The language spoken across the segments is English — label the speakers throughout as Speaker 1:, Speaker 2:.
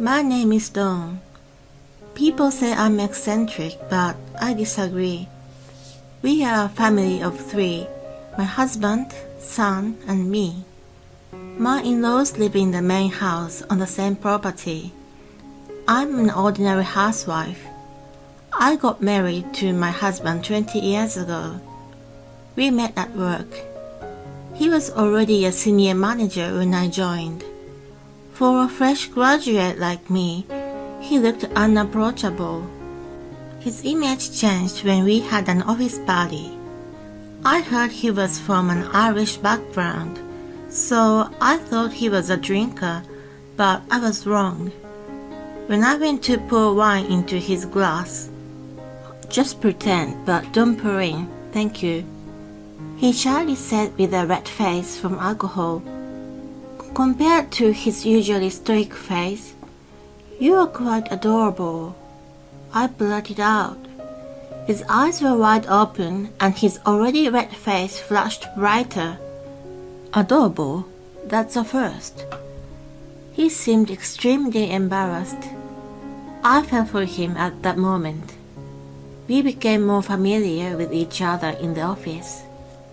Speaker 1: My name is Dawn. People say I'm eccentric, but I disagree. We are a family of three, my husband, son, and me. My in-laws live in the main house on the same property. I'm an ordinary housewife. I got married to my husband 20 years ago. We met at work. He was already a senior manager when I joined. For a fresh graduate like me, he looked unapproachable. His image changed when we had an office party. I heard he was from an Irish background, so I thought he was a drinker, but I was wrong. When I went to pour wine into his glass, "Just pretend, but don't pour in, thank you," he shyly said with a red face from alcohol. Compared to his usually stoic face, "You are quite adorable," I blurted out. His eyes were wide open and his already red face flushed brighter. Adorable? That's a first. He seemed extremely embarrassed. I fell for him at that moment. We became more familiar with each other in the office,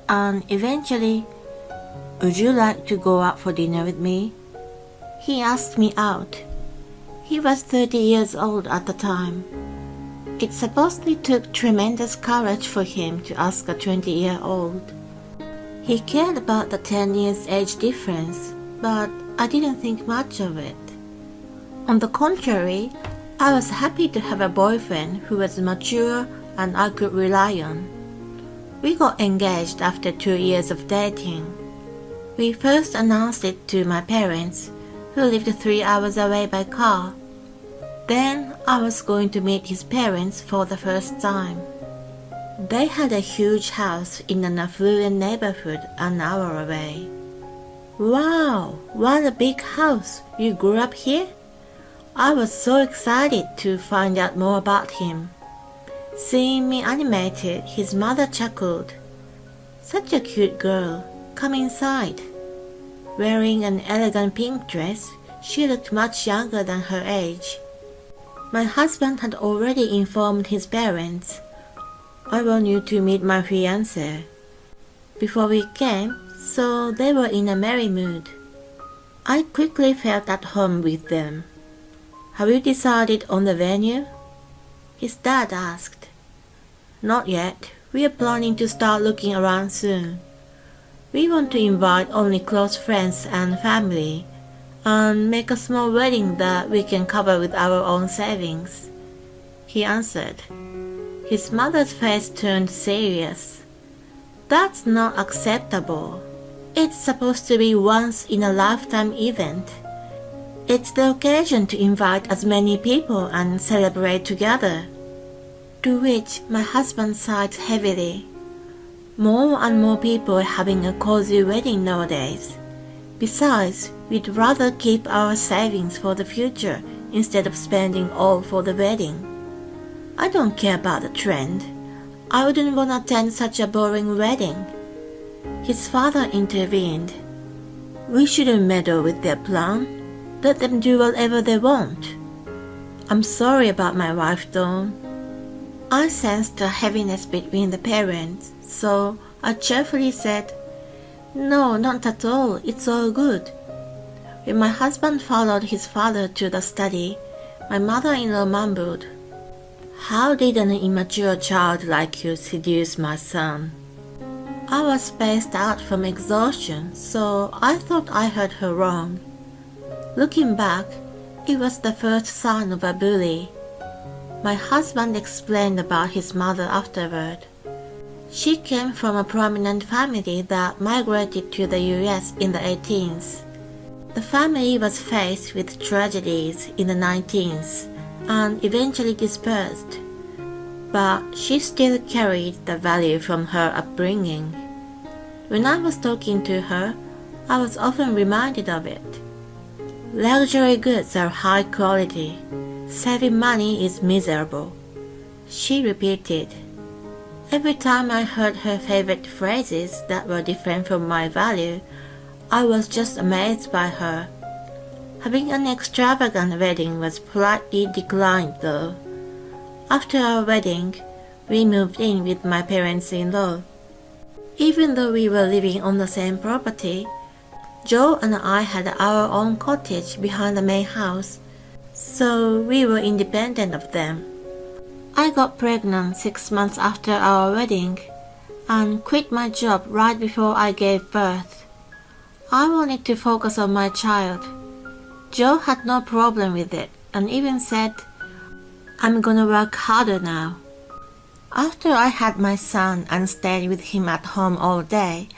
Speaker 1: and eventually, "Would you like to go out for dinner with me?" He asked me out. He was 30 years old at the time. It supposedly took tremendous courage for him to ask a 20-year-old. He cared about the 10 years age difference, but I didn't think much of it. On the contrary, I was happy to have a boyfriend who was mature and I could rely on. We got engaged after 2 years of dating. We first announced it to my parents, who lived 3 hours away by car. Then I was going to meet his parents for the first time. They had a huge house in an affluent neighborhood an hour away. "Wow, what a big house! You grew up here?" I was so excited to find out more about him. Seeing me animated, his mother chuckled. "Such a cute girl. Come inside." Wearing an elegant pink dress, she looked much younger than her age. My husband had already informed his parents. "I want you to meet my fiancé." Before we came, so they were in a merry mood. I quickly felt at home with them. "Have you decided on the venue?" his dad asked. "Not yet. We are planning to start looking around soon. We want to invite only close friends and family, and make a small wedding that we can cover with our own savings," he answered. His mother's face turned serious. "That's not acceptable. It's supposed to be once in a lifetime event. It's the occasion to invite as many people and celebrate together." To which my husband sighed heavily. More and more people are having a cozy wedding nowadays. Besides, we'd rather keep our savings for the future instead of spending all for the wedding. "I don't care about the trend. I wouldn't want to attend such a boring wedding." His father intervened. "We shouldn't meddle with their plan. Let them do whatever they want." "I'm sorry about my wife, Dawn." I sensed a heaviness between the parents, so I cheerfully said, "No, not at all. It's all good." When my husband followed his father to the study, my mother-in-law mumbled, "How did an immature child like you seduce my son?" I was spaced out from exhaustion, so I thought I heard her wrong. Looking back, it was the first sign of a bully. My husband explained about his mother afterward. She came from a prominent family that migrated to the US in the 18th. The family was faced with tragedies in the 19th and eventually dispersed, but she still carried the value from her upbringing. When I was talking to her, I was often reminded of it. Luxury goods are high quality. Saving money is miserable, she repeated. Every time I heard her favorite phrases that were different from my value, I was just amazed by her. Having an extravagant wedding was politely declined though. After our wedding, we moved in with my parents-in-law. Even though we were living on the same property, Joe and I had our own cottage behind the main house, so we were independent of them. I got pregnant 6 months after our wedding and quit my job right before I gave birth. I wanted to focus on my child. Joe had no problem with it and even said, "I'm gonna work harder now." After I had my son and stayed with him at home all day,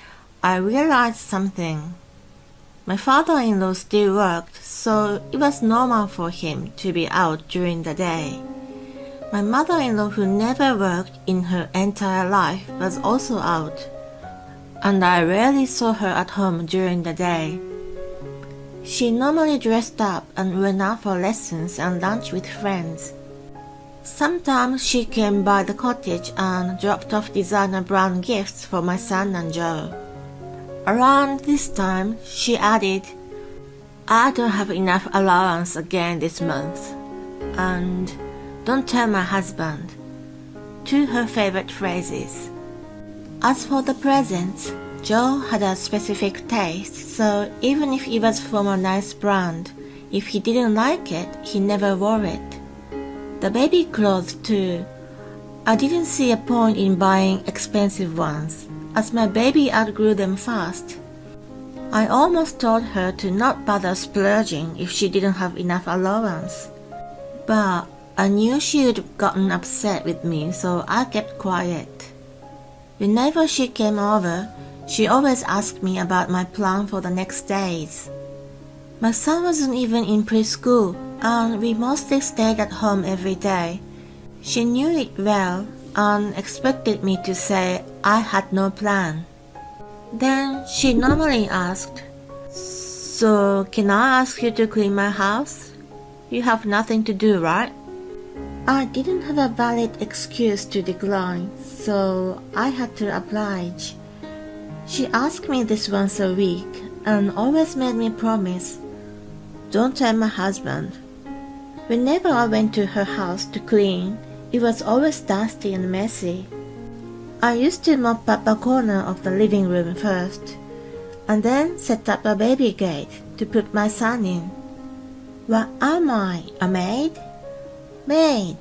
Speaker 1: I realized something. My father-in-law still worked, so it was normal for him to be out during the day. My mother-in-law, who never worked in her entire life, was also out, and I rarely saw her at home during the day. She normally dressed up and went out for lessons and lunch with friends. Sometimes she came by the cottage and dropped off designer brand gifts for my son and Joe. Around this time, she added, "I don't have enough allowance again this month," and "Don't tell my husband," two her favorite phrases. As for the presents, Joe had a specific taste, so even if it was from a nice brand, if he didn't like it, he never wore it. The baby clothes too. I didn't see a point in buying expensive ones, as my baby outgrew them fast. I almost told her to not bother splurging if she didn't have enough allowance. But I knew she would have gotten upset with me, so I kept quiet. Whenever she came over, she always asked me about my plan for the next days. My son wasn't even in preschool, and we mostly stayed at home every day. She knew it well and expected me to say I had no plan. Then she normally asked, "So can I ask you to clean my house? You have nothing to do, right?" I didn't have a valid excuse to decline, so I had to oblige. She asked me this once a week and always made me promise, "Don't tell my husband." Whenever I went to her house to clean, it was always dusty and messy. I used to mop up a corner of the living room first, and then set up a baby gate to put my son in. What am I, a maid? Maid.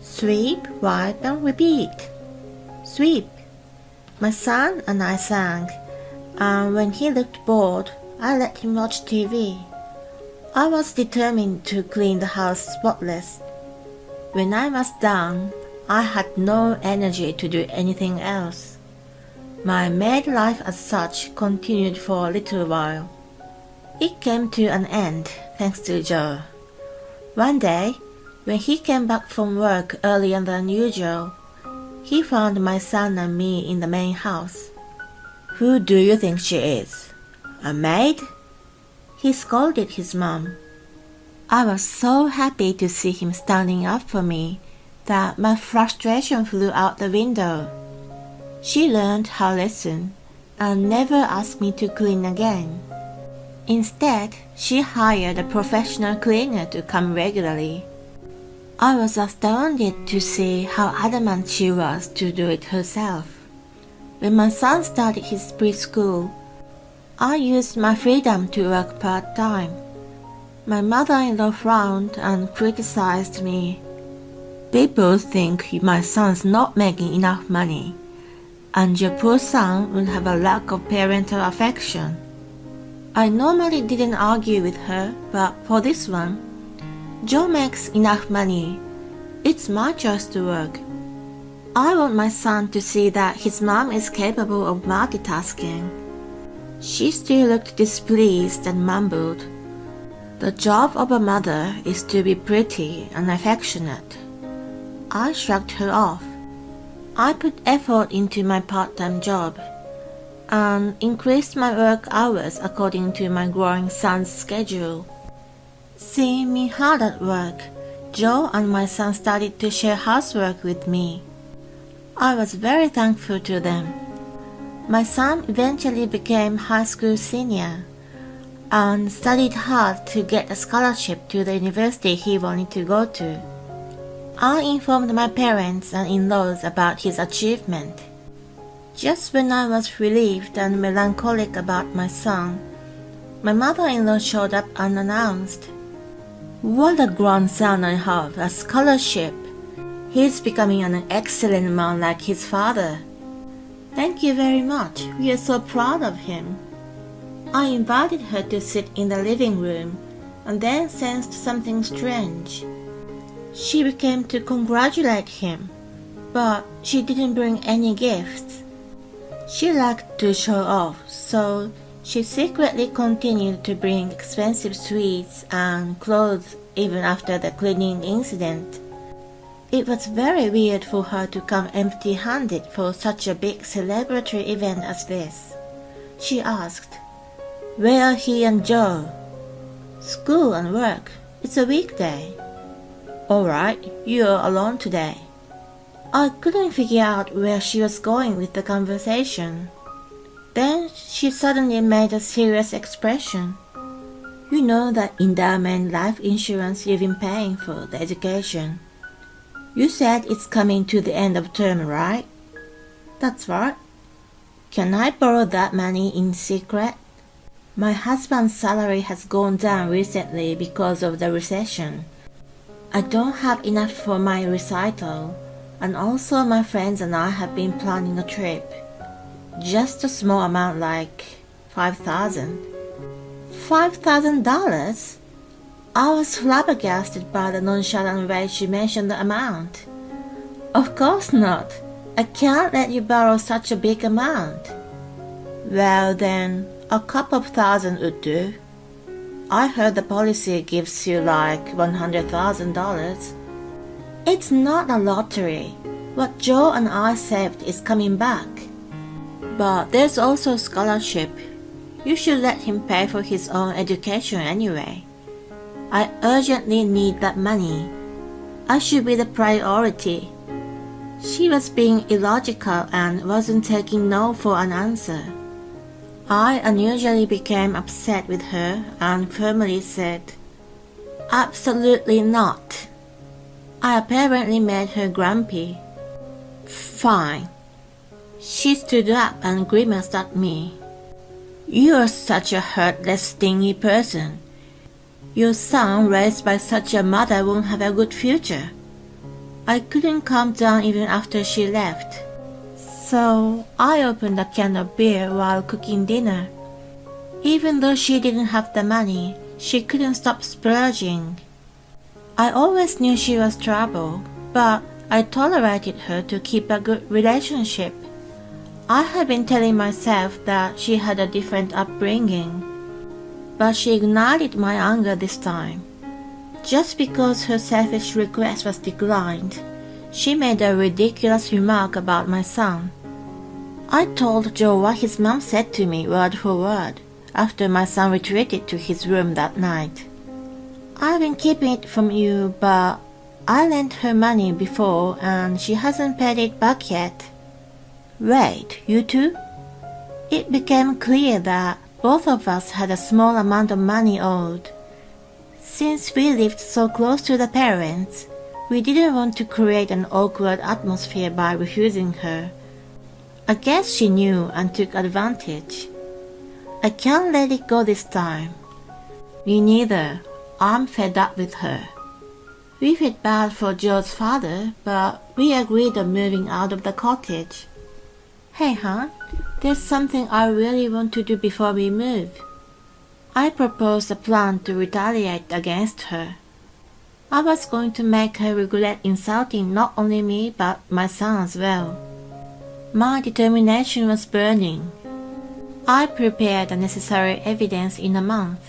Speaker 1: Sweep, wipe, and repeat. Sweep. My son and I sang, and when he looked bored, I let him watch TV. I was determined to clean the house spotless. When I was done, I had no energy to do anything else. My maid life as such continued for a little while. It came to an end thanks to Joe. One day, when he came back from work earlier than usual, he found my son and me in the main house. "Who do you think she is? A maid?" He scolded his mom. I was so happy to see him standing up for me that my frustration flew out the window. She learned her lesson and never asked me to clean again. Instead, she hired a professional cleaner to come regularly. I was astounded to see how adamant she was to do it herself. When my son started his preschool, I used my freedom to work part-time. My mother-in-law frowned and criticized me. "People think my son's not making enough money, and your poor son will have a lack of parental affection." I normally didn't argue with her, but for this one, "Joe makes enough money. It's my choice to work. I want my son to see that his mom is capable of multitasking." She still looked displeased and mumbled, "The job of a mother is to be pretty and affectionate." I shrugged her off. I put effort into my part-time job and increased my work hours according to my growing son's schedule. Seeing me hard at work, Joe and my son started to share housework with me. I was very thankful to them. My son eventually became high school senior. and studied hard to get a scholarship to the university he wanted to go to. I informed my parents and in-laws about his achievement. Just when I was relieved and melancholic about my son, my mother-in-law showed up unannounced. What a grandson I have, a scholarship. He's becoming an excellent man like his father. Thank you very much. We are so proud of him. I invited her to sit in the living room and then sensed something strange. She came to congratulate him, but she didn't bring any gifts. She liked to show off, so she secretly continued to bring expensive sweets and clothes even after the cleaning incident. It was very weird for her to come empty-handed for such a big celebratory event as this. She asked, "Where are he and Joe?" "School and work. It's a weekday." "All right, you're alone today." I couldn't figure out where she was going with the conversation. Then she suddenly made a serious expression. "You know that endowment life insurance you've been paying for the education. You said it's coming to the end of term, right?" "That's right." "Can I borrow that money in secret? My husband's salary has gone down recently because of the recession. I don't have enough for my recital, and also my friends and I have been planning a trip. Just a small amount like $5,000. $5,000? I was flabbergasted by the nonchalant way she mentioned the amount. "Of course not. I can't let you borrow such a big amount." "Well then, a couple of thousand would do. I heard the policy gives you like $100,000. It's not a lottery. What Joe and I saved is coming back. But there's also a scholarship. You should let him pay for his own education anyway. I urgently need that money. I should be the priority." She was being illogical and wasn't taking no for an answer. I unusually became upset with her and firmly said, "Absolutely not." I apparently made her grumpy. "Fine." She stood up and grimaced at me. "You're such a heartless, stingy person. Your son raised by such a mother won't have a good future." I couldn't calm down even after she left. So I opened a can of beer while cooking dinner. Even though she didn't have the money, she couldn't stop splurging. I always knew she was trouble, but I tolerated her to keep a good relationship. I had been telling myself that she had a different upbringing, but she ignited my anger this time. Just because her selfish request was declined, she made a ridiculous remark about my son. I told Joe what his mom said to me word for word after my son retreated to his room that night. "I've been keeping it from you, but I lent her money before and she hasn't paid it back yet." "Wait, you too?" It became clear that both of us had a small amount of money owed. Since we lived so close to the parents, we didn't want to create an awkward atmosphere by refusing her. I guess she knew and took advantage. I can't let it go this time. Me neither. I'm fed up with her. We felt bad for Joe's father, but we agreed on moving out of the cottage. "Hey, hon, there's something I really want to do before we move." I proposed a plan to retaliate against her. I was going to make her regret insulting not only me but my son as well. My determination was burning. I prepared the necessary evidence in a month.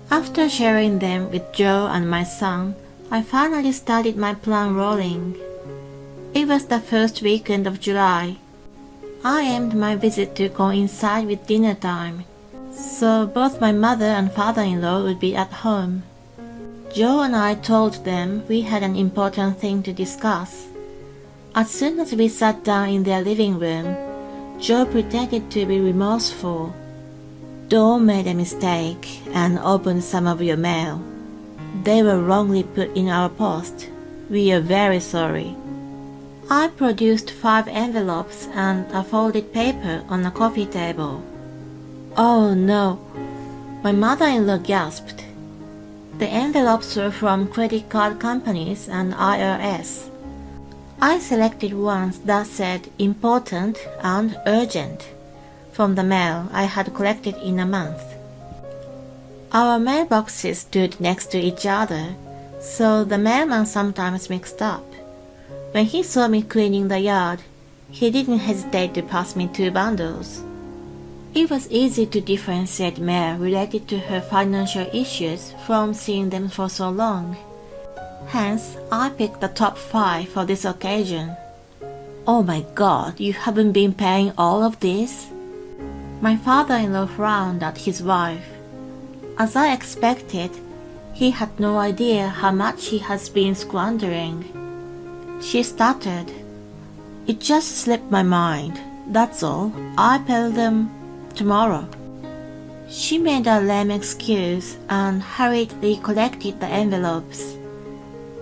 Speaker 1: After sharing them with Joe and my son, I finally started my plan rolling. It was the first weekend of July. I aimed my visit to coincide with dinner time, so both my mother and father-in-law would be at home. Joe and I told them we had an important thing to discuss. As soon as we sat down in their living room, Joe pretended to be remorseful. store made a mistake and opened some of your mail. They were wrongly put in our post. We are very sorry." I produced 5 envelopes and a folded paper on a coffee table. "Oh no," my mother-in-law gasped. The envelopes were from credit card companies and IRS. I selected ones that said important and urgent from the mail I had collected in a month. Our mailboxes stood next to each other, so the mailman sometimes mixed up. When he saw me cleaning the yard, he didn't hesitate to pass me 2 bundles. It was easy to differentiate mail related to her financial issues from seeing them for so long. Hence, I picked the top 5 for this occasion. "Oh my God, you haven't been paying all of this?" My father-in-law frowned at his wife. As I expected, he had no idea how much he has been squandering. She stuttered. "It just slipped my mind. That's all. I'll pay them tomorrow." She made a lame excuse and hurriedly collected the envelopes.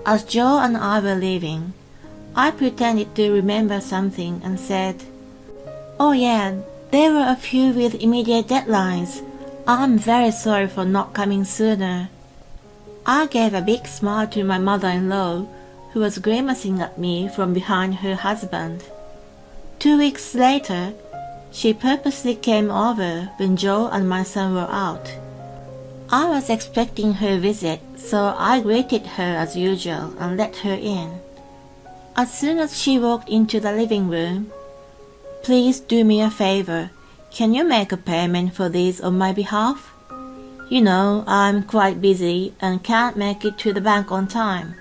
Speaker 1: As Joe and I were leaving, I pretended to remember something and said, "Oh yeah, there were a few with immediate deadlines. I'm very sorry for not coming sooner." I gave a big smile to my mother-in-law, who was grimacing at me from behind her husband. 2 weeks later, she purposely came over when Joe and my son were out. I was expecting her visit, so I greeted her as usual and let her in. As soon as she walked into the living room, "Please do me a favor. Can you make a payment for these on my behalf? You know, I'm quite busy and can't make it to the bank on time."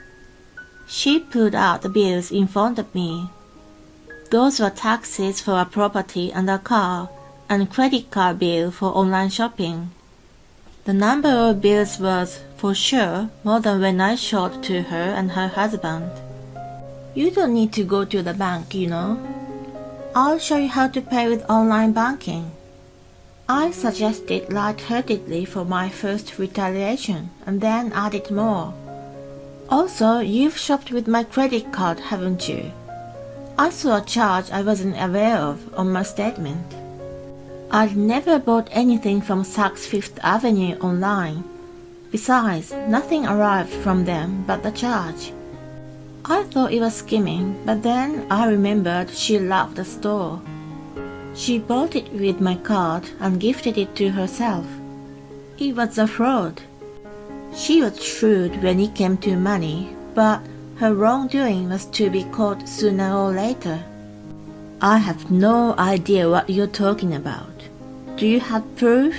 Speaker 1: She pulled out the bills in front of me. Those were taxes for a property and a car, and credit card bill for online shopping. The number of bills was, for sure, more than when I showed to her and her husband. "You don't need to go to the bank, you know. I'll show you how to pay with online banking." I suggested light-heartedly for my first retaliation, and then added more. "Also, you've shopped with my credit card, haven't you? I saw a charge I wasn't aware of on my statement. I'd never bought anything from Saks Fifth Avenue online. Besides, nothing arrived from them but the charge." I thought it was skimming, but then I remembered she loved the store. She bought it with my card and gifted it to herself. It was a fraud. She was shrewd when it came to money, but her wrongdoing was to be caught sooner or later. "I have no idea what you're talking about. Do you have proof?"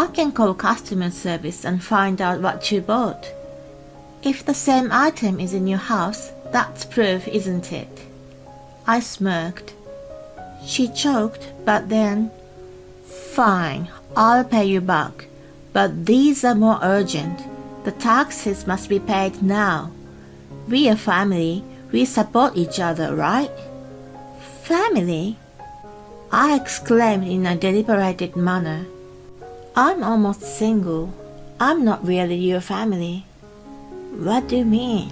Speaker 1: "I can call customer service and find out what you bought. If the same item is in your house, that's proof, isn't it?" I smirked. She choked, but then, "Fine, I'll pay you back. But these are more urgent. The taxes must be paid now. We are family. We support each other, right?" "Family?" I exclaimed in a deliberated manner. "I'm almost single. I'm not really your family." "What do you mean?"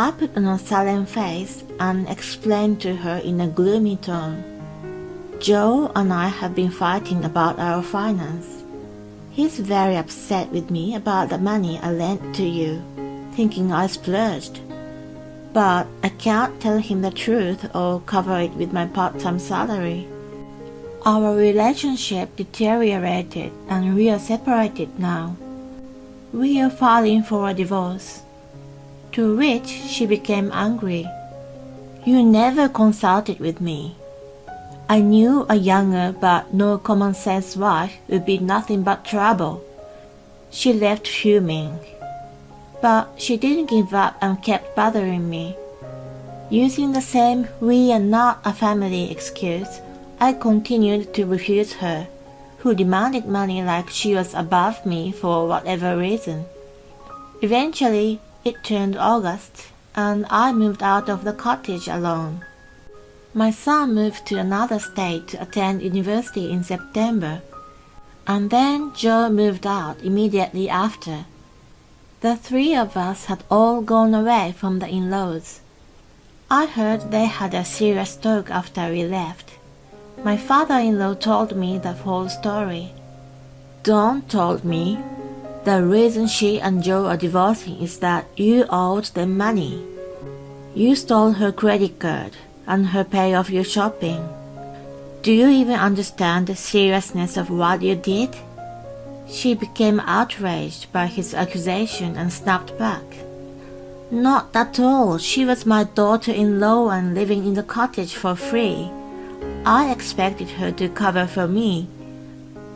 Speaker 1: I put on a sullen face and explained to her in a gloomy tone. "Joe and I have been fighting about our finance. He's very upset with me about the money I lent to you, thinking I splurged. But I can't tell him the truth or cover it with my part-time salary. Our relationship deteriorated and we are separated now. We are filing for a divorce." To which she became angry. "You never consulted with me. I knew a younger but no common sense wife would be nothing but trouble." She left fuming. But she didn't give up and kept bothering me. Using the same "we are not a family" excuse, I continued to refuse her, who demanded money like she was above me for whatever reason. Eventually, it turned August, and I moved out of the cottage alone. My son moved to another state to attend university in September. And then Joe moved out immediately after. The three of us had all gone away from the in-laws. I heard they had a serious talk after we left. My father-in-law told me the whole story. Dawn told me the reason she and Joe are divorcing is that you owed them money. You stole her credit card and her pay off your shopping. Do you even understand the seriousness of what you did? She became outraged by his accusation and snapped back. Not at all. She was my daughter-in-law and living in the cottage for free. I expected her to cover for me.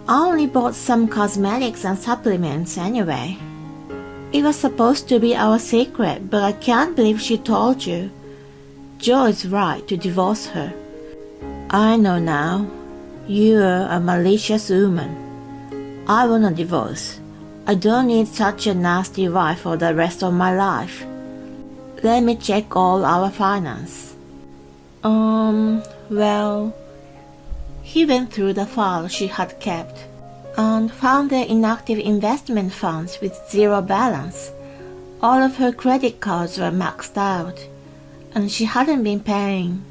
Speaker 1: I only bought some cosmetics and supplements anyway. It was supposed to be our secret, but I can't believe she told you. Joe is right to divorce her. I know now. You're a malicious woman. I want a divorce. I don't need such a nasty wife for the rest of my life. Let me check all our finance. Well... He went through the file she had kept and found their inactive investment funds with zero balance. All of her credit cards were maxed out, and she hadn't been paying,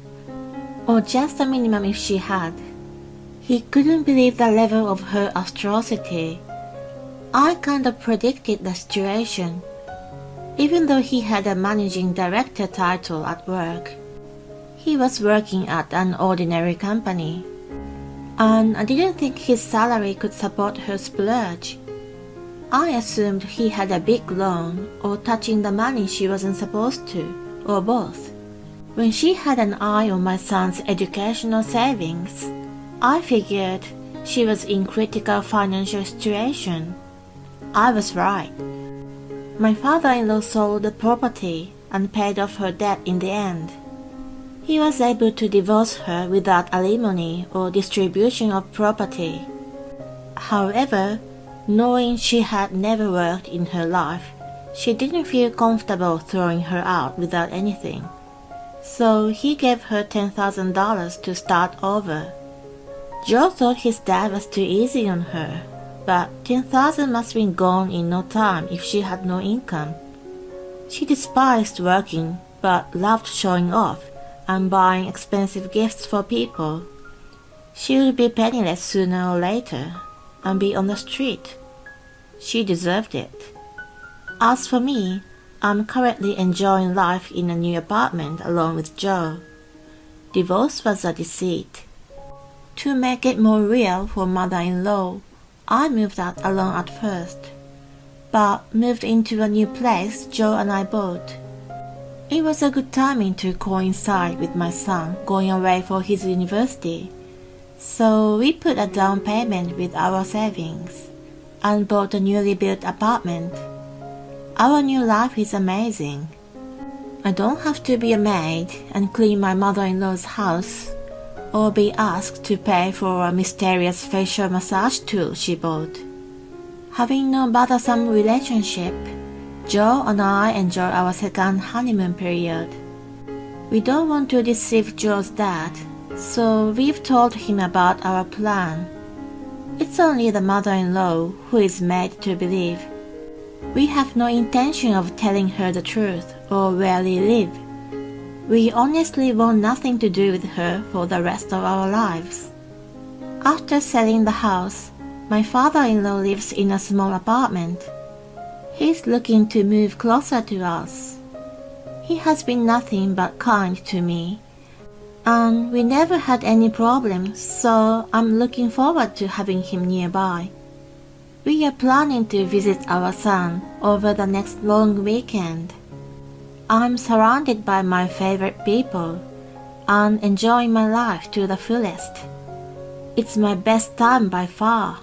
Speaker 1: or just the minimum if she had. He couldn't believe the level of her atrocity. I kind of predicted the situation, even though he had a managing director title at work. He was working at an ordinary company, and I didn't think his salary could support her splurge. I assumed he had a big loan or touching the money she wasn't supposed to, or both. When she had an eye on my son's educational savings, I figured she was in critical financial situation. I was right. My father-in-law sold the property and paid off her debt in the end. He was able to divorce her without alimony or distribution of property. However, knowing she had never worked in her life, she didn't feel comfortable throwing her out without anything. So he gave her $10,000 to start over. Joe thought his dad was too easy on her, but $10,000 must have been gone in no time if she had no income. She despised working, but loved showing off and buying expensive gifts for people. She would be penniless sooner or later and be on the street. She deserved it. As for me, I'm currently enjoying life in a new apartment along with Joe. Divorce was a deceit. To make it more real for mother-in-law, I moved out alone at first, but moved into a new place Joe and I bought. It was a good timing to coincide with my son going away for his university, so we put a down payment with our savings and bought a newly built apartment. Our new life is amazing. I don't have to be a maid and clean my mother-in-law's house or be asked to pay for a mysterious facial massage tool she bought. Having no bothersome relationship, Joe and I enjoy our second honeymoon period. We don't want to deceive Joe's dad, so we've told him about our plan. It's only the mother-in-law who is made to believe. We have no intention of telling her the truth or where we live. We honestly want nothing to do with her for the rest of our lives. After selling the house, my father-in-law lives in a small apartment. He's looking to move closer to us. He has been nothing but kind to me, and we never had any problems, so I'm looking forward to having him nearby. We are planning to visit our son over the next long weekend. I'm surrounded by my favorite people and enjoying my life to the fullest. It's my best time by far.